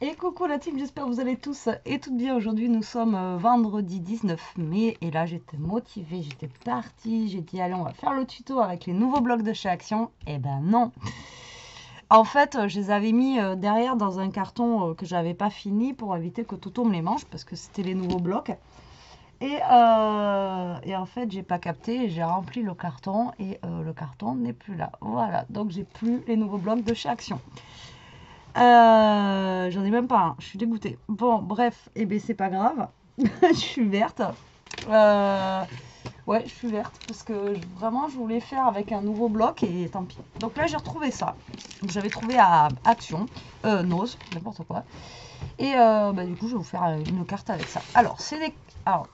Et coucou la team, j'espère que vous allez tous et toutes bien. Aujourd'hui nous sommes vendredi 19 mai et là j'étais motivée, j'étais partie, j'ai dit allez on va faire le tuto avec les nouveaux blocs de chez Action. Et ben non. En fait je les avais mis derrière dans un carton que j'avais pas fini pour éviter que Toto me les mange parce que c'était les nouveaux blocs. Et en fait j'ai pas capté, j'ai rempli le carton et le carton n'est plus là. Voilà, donc j'ai plus les nouveaux blocs de chez Action. J'en ai même pas un, je suis dégoûtée. Bon, bref, et ben c'est pas grave. Je suis verte. Ouais, je suis verte parce que vraiment je voulais faire avec un nouveau bloc et tant pis. Donc là j'ai retrouvé ça. Donc j'avais trouvé à Action, Nose, n'importe quoi. Et bah, du coup je vais vous faire une carte avec ça. Alors alors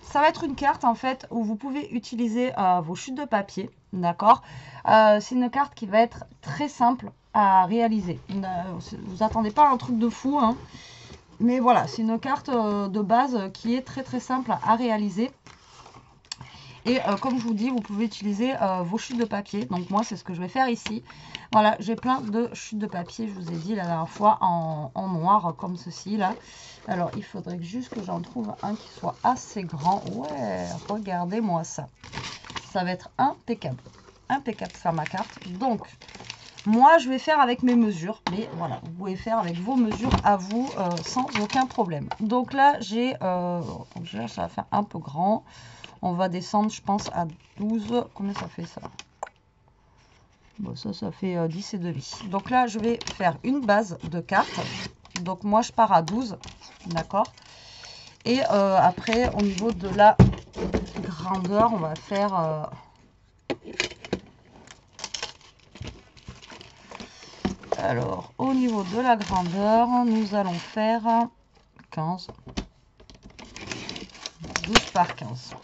ça va être une carte en fait où vous pouvez utiliser vos chutes de papier, d'accord. C'est une carte qui va être très simple à réaliser. Vous attendez pas un truc de fou, hein. Mais voilà, c'est une carte de base qui est très très simple à réaliser. Et comme je vous dis, vous pouvez utiliser vos chutes de papier. Donc moi, c'est ce que je vais faire ici. Voilà, j'ai plein de chutes de papier, je vous ai dit la dernière fois, en noir, comme ceci, là. Alors, il faudrait juste que j'en trouve un qui soit assez grand. Ouais, regardez-moi ça. Ça va être impeccable. Impeccable faire ma carte. Donc, moi, je vais faire avec mes mesures. Mais voilà, vous pouvez faire avec vos mesures à vous sans aucun problème. Donc là, déjà, ça va faire un peu grand. On va descendre, je pense, à 12. Combien ça fait ça? Bon, ça fait 10 et demi. Donc là, je vais faire une base de cartes. Donc moi, je pars à 12. D'accord. Et après, au niveau de la grandeur, on va faire... Alors, au niveau de la grandeur, nous allons faire 15. 12 par 15.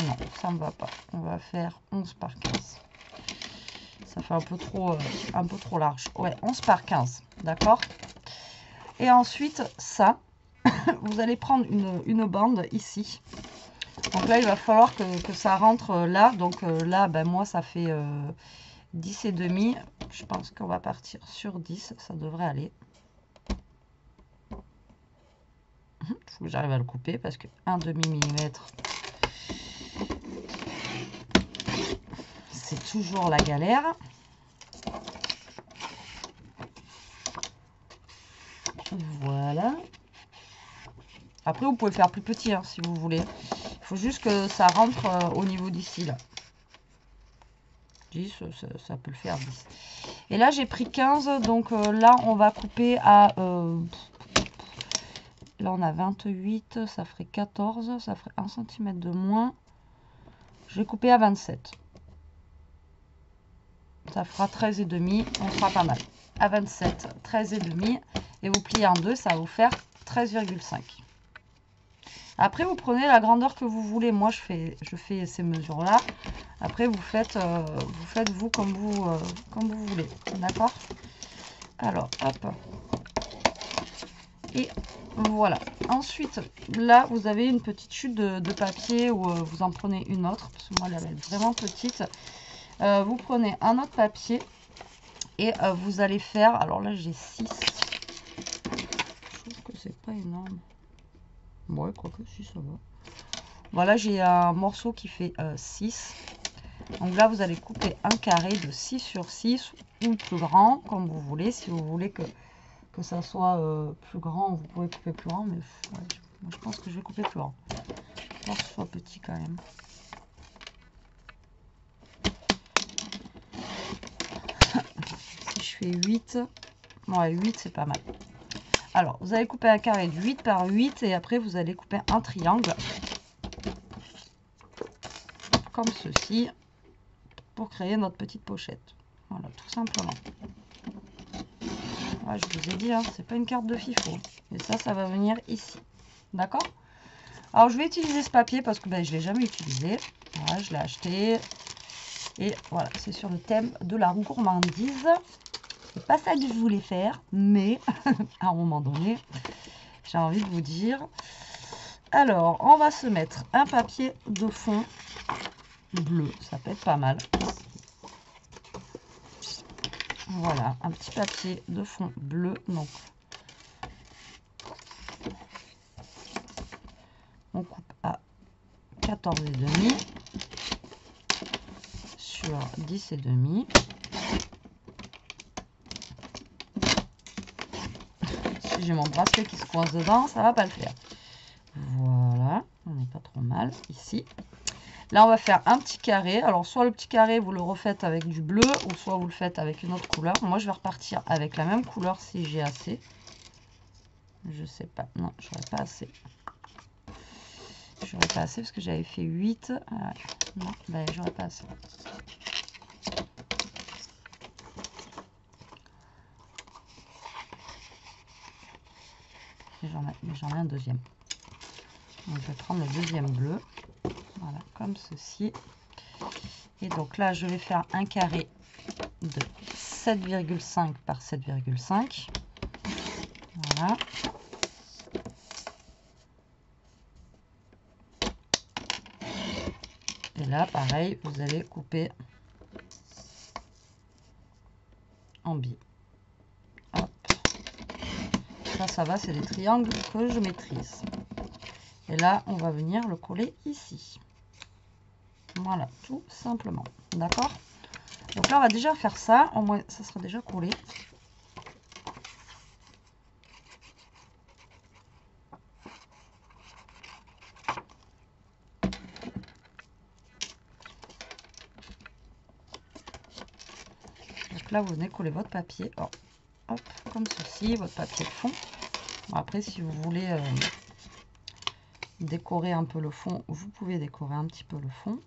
Non, ça ne va pas. On va faire 11 par 15. Ça fait un peu trop large. Ouais, 11 par 15. D'accord. Et ensuite, ça, vous allez prendre une bande ici. Donc là, il va falloir que ça rentre là. Donc là, ben, moi, ça fait 10 et demi. Je pense qu'on va partir sur 10. Ça devrait aller. Il faut que j'arrive à le couper parce que 1,5 millimètre, c'est toujours la galère. Voilà. Après, vous pouvez faire plus petit hein, si vous voulez. Il faut juste que ça rentre au niveau d'ici, là. 10, ça peut le faire, 10. Et là, j'ai pris 15. Donc là, on va couper à... là, on a 28. Ça ferait 14. Ça ferait 1 cm de moins. Je vais couper à 27. Ça fera 13 et demi. On sera pas mal. À 27, 13 et demi. Et vous pliez en deux, ça va vous faire 13,5. Après, vous prenez la grandeur que vous voulez. Moi, je fais ces mesures-là. Après, vous faites vous comme vous voulez. D'accord? Alors, hop. Et voilà. Ensuite, là, vous avez une petite chute de papier où vous en prenez une autre. Parce que moi, elle est vraiment petite. Vous prenez un autre papier et vous allez faire... Alors là, j'ai 6. Je trouve que c'est pas énorme. Ouais, quoique, si, ça va. Voilà, j'ai un morceau qui fait 6. Donc là, vous allez couper un carré de 6 sur 6 ou plus grand, comme vous voulez. Si vous voulez que ça soit plus grand, vous pouvez couper plus grand. Mais ouais, moi, je pense que je vais couper plus grand. Pour que ce soit petit quand même. Si je fais 8, ouais, 8 c'est pas mal. Alors, vous allez couper un carré de 8 par 8 et après, vous allez couper un triangle. Comme ceci. Pour créer notre petite pochette. Voilà, tout simplement. Ouais, je vous ai dit, hein, c'est pas une carte de FIFO. Et ça va venir ici. D'accord? Alors, je vais utiliser ce papier parce que ben, je ne l'ai jamais utilisé. Voilà, je l'ai acheté. Et voilà, c'est sur le thème de la gourmandise. C'est pas ça que je voulais faire, mais à un moment donné, j'ai envie de vous dire. Alors, on va se mettre un papier de fond bleu. Ça peut être pas mal. Voilà, un petit papier de fond bleu. Donc, on coupe à 14,5 sur 10,5. Si j'ai mon bracelet qui se coince dedans, ça va pas le faire. Voilà, on n'est pas trop mal ici. Là, on va faire un petit carré. Alors, soit le petit carré, vous le refaites avec du bleu, ou soit vous le faites avec une autre couleur. Moi, je vais repartir avec la même couleur si j'ai assez. Je sais pas. Non, j'aurais pas assez. J'aurais pas assez parce que j'avais fait 8. Non, ben, j'aurais pas assez. J'en ai un deuxième. Donc, je vais prendre le deuxième bleu. Voilà, comme ceci. Et donc là, je vais faire un carré de 7,5 par 7,5. Voilà. Et là, pareil, vous allez couper en billes. Hop. Ça va, c'est des triangles que je maîtrise. Et là, on va venir le coller ici. Voilà, tout simplement. D'accord? Donc là, on va déjà faire ça. Au moins, ça sera déjà collé. Donc là, vous venez coller votre papier. Oh, hop, comme ceci, votre papier de fond. Bon, après, si vous voulez décorer un peu le fond, vous pouvez décorer un petit peu le fond.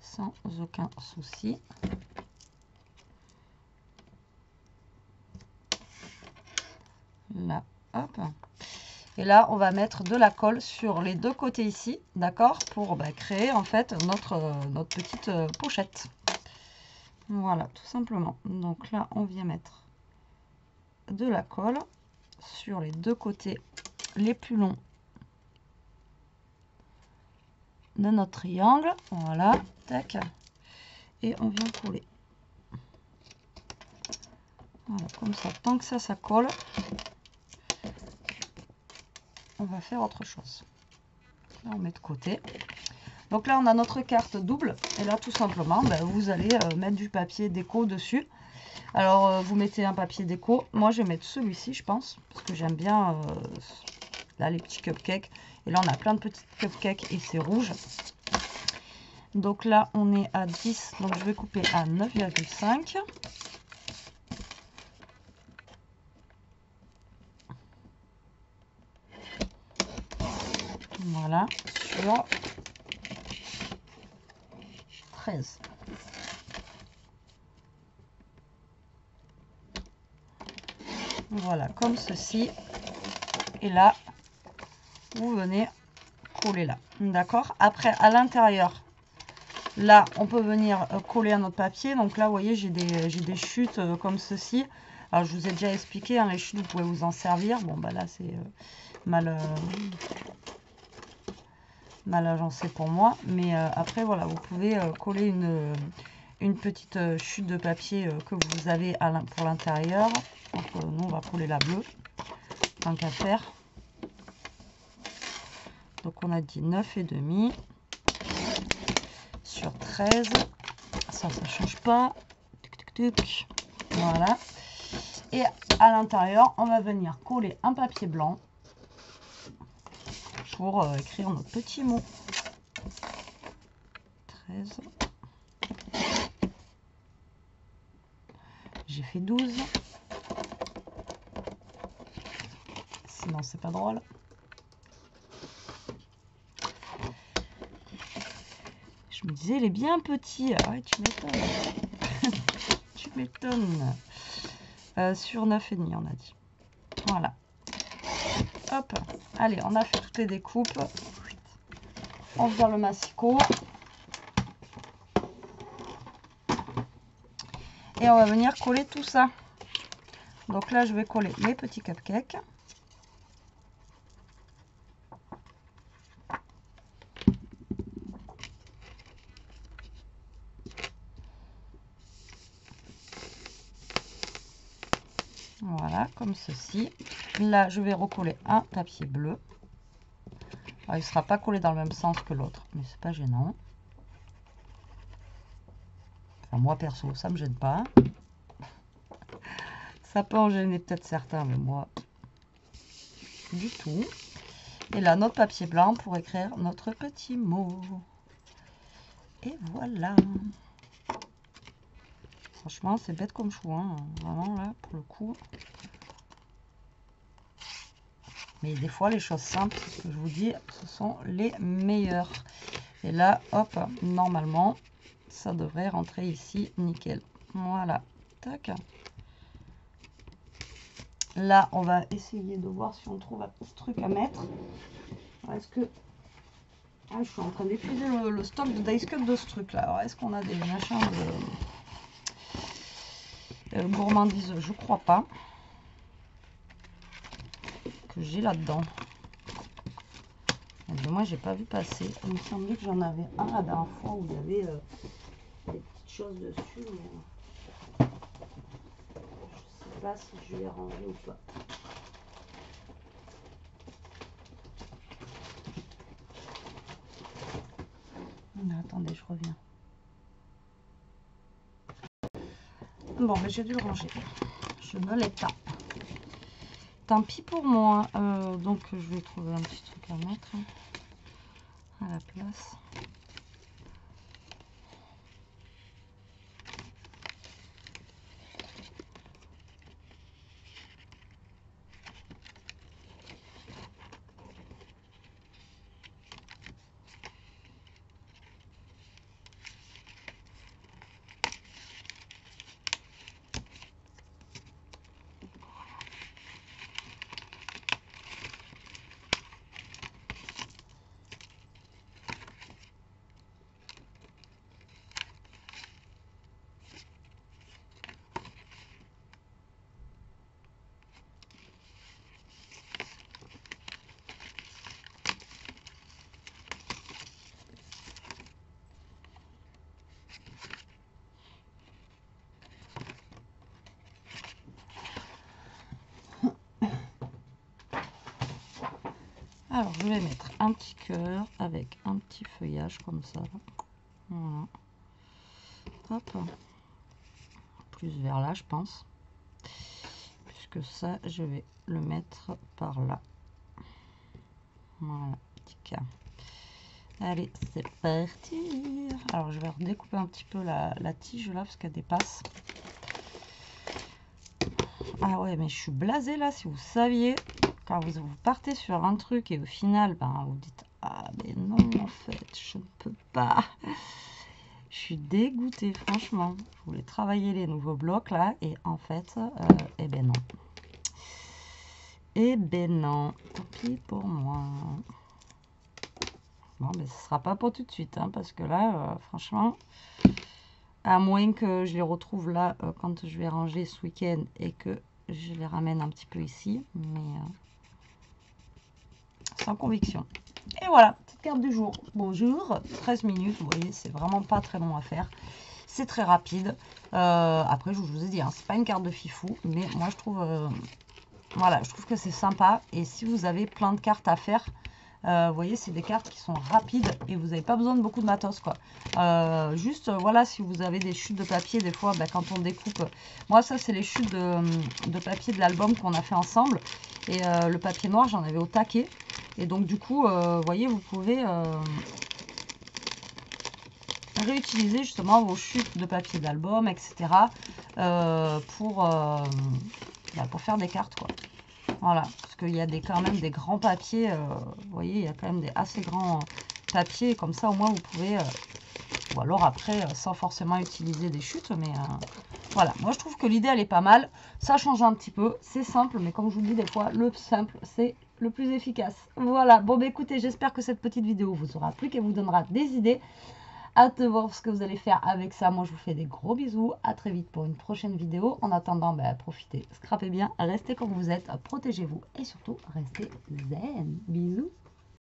Sans aucun souci. Là, hop. Et là, on va mettre de la colle sur les deux côtés ici, d'accord, pour créer en fait notre petite pochette. Voilà, tout simplement. Donc là, on vient mettre de la colle sur les deux côtés les plus longs de notre triangle. Voilà, tac. Et on vient coller. Voilà, comme ça. Tant que ça colle, on va faire autre chose. Là, on met de côté. Donc là, on a notre carte double. Et là, tout simplement, vous allez mettre du papier déco dessus. Alors, vous mettez un papier déco. Moi, je vais mettre celui-ci, je pense. Parce que j'aime bien là, les petits cupcakes. Et là, on a plein de petits cupcakes et c'est rouge. Donc là, on est à 10. Donc, je vais couper à 9,5. Voilà, sur 13. Voilà, comme ceci. Et là, vous venez coller là. D'accord? Après, à l'intérieur, là, on peut venir coller un autre papier. Donc là, vous voyez, j'ai des chutes comme ceci. Alors, je vous ai déjà expliqué, hein, les chutes, vous pouvez vous en servir. Bon, bah là, c'est mal agencé pour moi. Mais après, voilà, vous pouvez coller une petite chute de papier que vous avez pour l'intérieur. Donc, nous, on va coller la bleue, tant qu'à faire. Donc, on a dit 9,5 sur 13. Ça ne change pas. Voilà. Et à l'intérieur, on va venir coller un papier blanc pour écrire notre petit mot. 13. J'ai fait 12. Sinon, c'est pas drôle. Je me disais, il est bien petit. Ah ouais, tu m'étonnes. Tu m'étonnes. Sur 9,5, on a dit. Voilà. Hop. Allez, on a fait toutes les découpes. On vient le massicot. Et on va venir coller tout ça. Donc là, je vais coller mes petits cupcakes. Voilà, comme ceci. Là, je vais recoller un papier bleu. Alors, il ne sera pas collé dans le même sens que l'autre, mais c'est pas gênant. Enfin, moi, perso, ça me gêne pas. Ça peut en gêner peut-être certains, mais moi, du tout. Et là, notre papier blanc pour écrire notre petit mot. Et voilà. Franchement, c'est bête comme chou, hein. Vraiment, là, pour le coup. Mais des fois, les choses simples, c'est ce que je vous dis, ce sont les meilleures. Et là, hop, normalement, ça devrait rentrer ici, nickel. Voilà, tac. Là, on va essayer de voir si on trouve un petit truc à mettre. Est-ce que... Ah, je suis en train d'épuiser le stock de Dice Cut de ce truc-là. Alors, est-ce qu'on a des machins de gourmandise? Je crois pas que j'ai là-dedans. Moi, j'ai pas vu passer. Il me semblait que j'en avais un la dernière fois où il y avait des petites choses dessus. Mais je sais pas si je vais les ranger ou pas. Attendez, je reviens. Bon, mais j'ai dû le ranger. Je ne l'ai pas. Tant pis pour moi. Donc, je vais trouver un petit truc à mettre à la place. Alors, je vais mettre un petit cœur avec un petit feuillage comme ça. Voilà. Hop. Plus vers là, je pense. Puisque ça, je vais le mettre par là. Voilà, petit cœur. Allez, c'est parti. Alors, je vais redécouper un petit peu la tige là, parce qu'elle dépasse. Ah ouais, mais je suis blasée là, si vous saviez. Quand vous partez sur un truc et au final, ben, vous dites « Ah, mais non, en fait, je ne peux pas. » Je suis dégoûtée, franchement. Je voulais travailler les nouveaux blocs, là, et en fait, eh ben non. Eh ben non. Tant pis pour moi. Bon, mais ce sera pas pour tout de suite, hein, parce que là, franchement, à moins que je les retrouve là, quand je vais ranger ce week-end, et que je les ramène un petit peu ici, mais... sans conviction. Et voilà, petite carte du jour. Bonjour, 13 minutes, vous voyez, c'est vraiment pas très long à faire. C'est très rapide. Après, je vous ai dit, hein, c'est pas une carte de fifou, mais moi je trouve, voilà, je trouve que c'est sympa. Et si vous avez plein de cartes à faire, vous voyez, c'est des cartes qui sont rapides et vous n'avez pas besoin de beaucoup de matos, quoi. Juste, voilà, si vous avez des chutes de papier, des fois, bah, quand on découpe... Moi, ça, c'est les chutes de papier de l'album qu'on a fait ensemble. Et le papier noir, j'en avais au taquet. Et donc, du coup, vous voyez, vous pouvez réutiliser justement vos chutes de papier d'album, etc. Pour faire des cartes, quoi. Voilà, parce qu'il y a quand même des grands papiers, vous voyez, il y a quand même des assez grands papiers, comme ça au moins vous pouvez, ou alors après, sans forcément utiliser des chutes, mais voilà, moi je trouve que l'idée elle est pas mal, ça change un petit peu, c'est simple, mais comme je vous dis des fois, le simple c'est le plus efficace. Voilà, bon bah écoutez, j'espère que cette petite vidéo vous aura plu, qu'elle vous donnera des idées. Hâte de voir ce que vous allez faire avec ça. Moi, je vous fais des gros bisous. À très vite pour une prochaine vidéo. En attendant, bah, profitez, scrapez bien, restez comme vous êtes, protégez-vous et surtout, restez zen. Bisous.